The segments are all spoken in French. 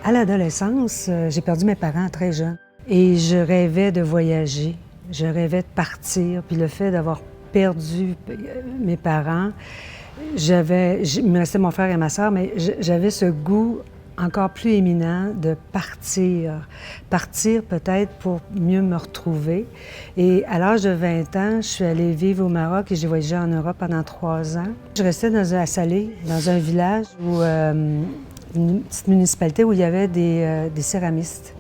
À l'adolescence, j'ai perdu mes parents très jeunes et je rêvais de voyager, je rêvais de partir. Puis le fait d'avoir perdu mes parents, il me restait mon frère et ma sœur, mais j'avais ce goût encore plus éminent de partir. Partir peut-être pour mieux me retrouver. Et à l'âge de 20 ans, je suis allée vivre au Maroc et j'ai voyagé en Europe pendant 3 ans. Je restais à Salé, dans un village où une petite municipalité où il y avait des céramistes.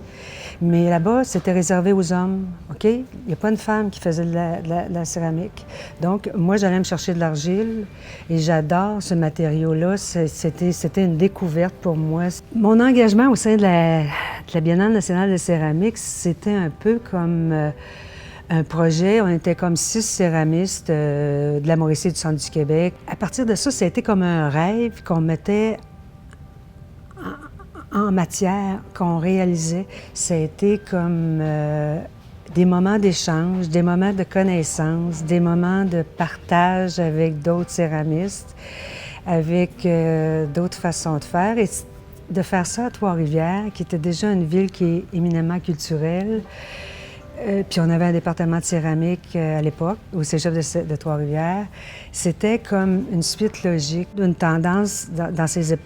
Mais là-bas, c'était réservé aux hommes, OK? Il n'y a pas une femme qui faisait de la céramique. Donc, moi, j'allais me chercher de l'argile et j'adore ce matériau-là. C'était une découverte pour moi. Mon engagement au sein de la Biennale nationale de céramique, c'était un peu comme un projet. On était comme 6 céramistes de la Mauricie et du centre du Québec. À partir de ça, a été comme un rêve qu'on mettait en matière, qu'on réalisait. Ça a été comme des moments d'échange, des moments de connaissance, des moments de partage avec d'autres céramistes, avec d'autres façons de faire. Et de faire ça à Trois-Rivières, qui était déjà une ville qui est éminemment culturelle. Puis on avait un département de céramique à l'époque, au cégep de Trois-Rivières. C'était comme une suite logique d'une tendance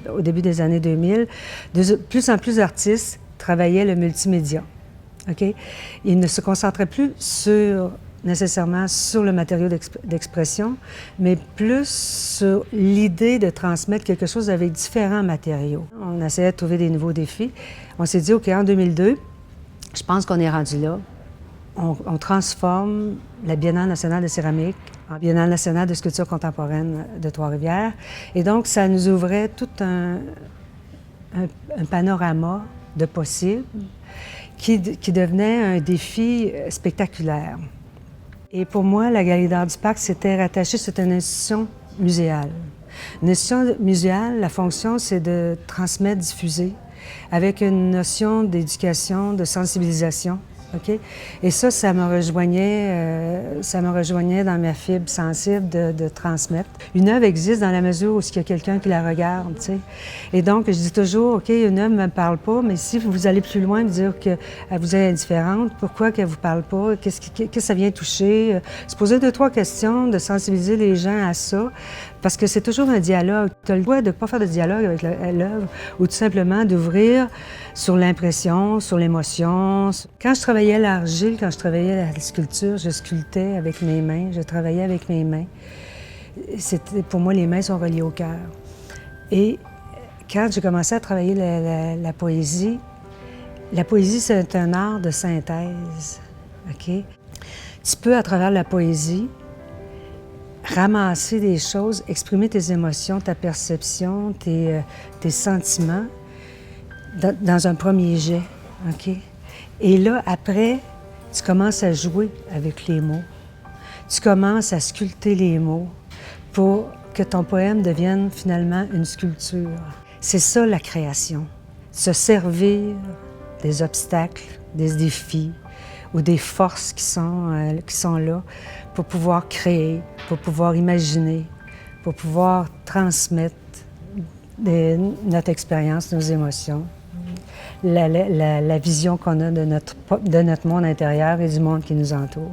au début des années 2000. De plus en plus d'artistes travaillaient le multimédia. OK? Ils ne se concentraient plus nécessairement sur le matériau d'expression, mais plus sur l'idée de transmettre quelque chose avec différents matériaux. On essayait de trouver des nouveaux défis. On s'est dit, OK, en 2002, je pense qu'on est rendu là. On transforme la Biennale nationale de céramique en Biennale nationale de sculpture contemporaine de Trois-Rivières. Et donc, ça nous ouvrait tout un panorama de possibles qui devenait un défi spectaculaire. Et pour moi, la Galerie d'art du Parc s'était rattachée, c'était une institution muséale. Une institution muséale, la fonction, c'est de transmettre, diffuser, avec une notion d'éducation, de sensibilisation. OK? Et ça me rejoignait dans ma fibre sensible de transmettre. Une œuvre existe dans la mesure où il y a quelqu'un qui la regarde, tu sais. Et donc, je dis toujours, OK, une œuvre ne me parle pas, mais si vous allez plus loin, dire qu'elle vous est indifférente, pourquoi qu'elle ne vous parle pas, qu'est-ce que ça vient toucher, se poser 2-3 questions, de sensibiliser les gens à ça, parce que c'est toujours un dialogue. Tu as le droit de ne pas faire de dialogue avec l'œuvre, ou tout simplement d'ouvrir sur l'impression, sur l'émotion. Quand je travaillais l'argile, quand je travaillais la sculpture, je sculptais avec mes mains, je travaillais avec mes mains. Pour moi, les mains sont reliées au cœur. Et quand j'ai commencé à travailler la poésie, c'est un art de synthèse. OK? Tu peux, à travers la poésie, ramasser des choses, exprimer tes émotions, ta perception, tes sentiments dans un premier jet. OK? Et là, après, tu commences à jouer avec les mots. Tu commences à sculpter les mots pour que ton poème devienne finalement une sculpture. C'est ça la création. Se servir des obstacles, des défis ou des forces qui sont là pour pouvoir créer, pour pouvoir imaginer, pour pouvoir transmettre notre expérience, nos émotions, la vision qu'on a de notre monde intérieur et du monde qui nous entoure.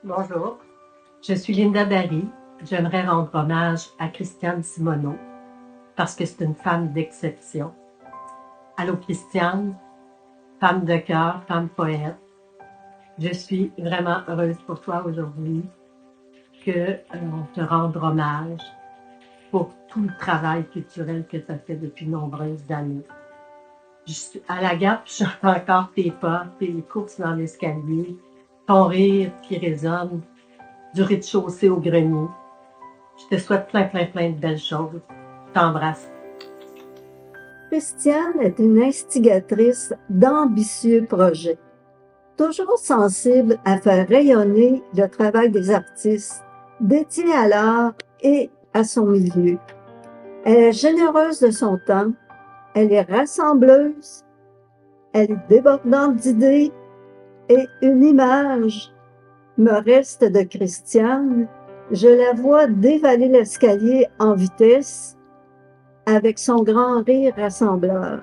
Bonjour, je suis Linda Barry. J'aimerais rendre hommage à Christiane Simoneau parce que c'est une femme d'exception. Allô Christiane, femme de cœur, femme poète. Je suis vraiment heureuse pour toi aujourd'hui qu'on te rende hommage pour tout le travail culturel que tu as fait depuis nombreuses années. À la Gap, j'entends encore tes pas, tes courses dans l'escalier, ton rire qui résonne du rez-de-chaussée au grenier. Je te souhaite plein de belles choses. Je t'embrasse. Christiane est une instigatrice d'ambitieux projets, toujours sensible à faire rayonner le travail des artistes, dédiés à l'art et à son milieu. Elle est généreuse de son temps, elle est rassembleuse, elle est débordante d'idées, et une image me reste de Christiane, elle est une femme de cœur, femme poète. Je suis allée voir Christiane Je la vois dévaler l'escalier en vitesse avec son grand rire rassembleur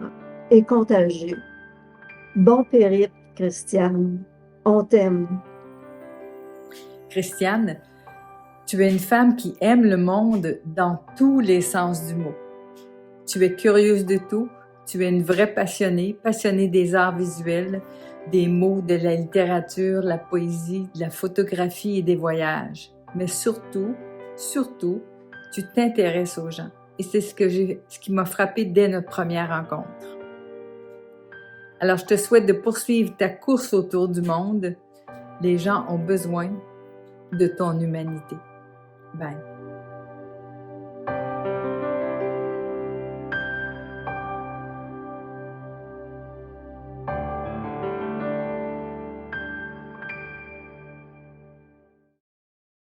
et contagieux. Bon périple, Christiane. On t'aime. Christiane, tu es une femme qui aime le monde dans tous les sens du mot. Tu es curieuse de tout, tu es une vraie passionnée des arts visuels, des mots, de la littérature, la poésie, de la photographie et des voyages. Mais surtout, tu t'intéresses aux gens. Et c'est ce qui m'a frappée dès notre première rencontre. Alors, je te souhaite de poursuivre ta course autour du monde. Les gens ont besoin de ton humanité. Bye.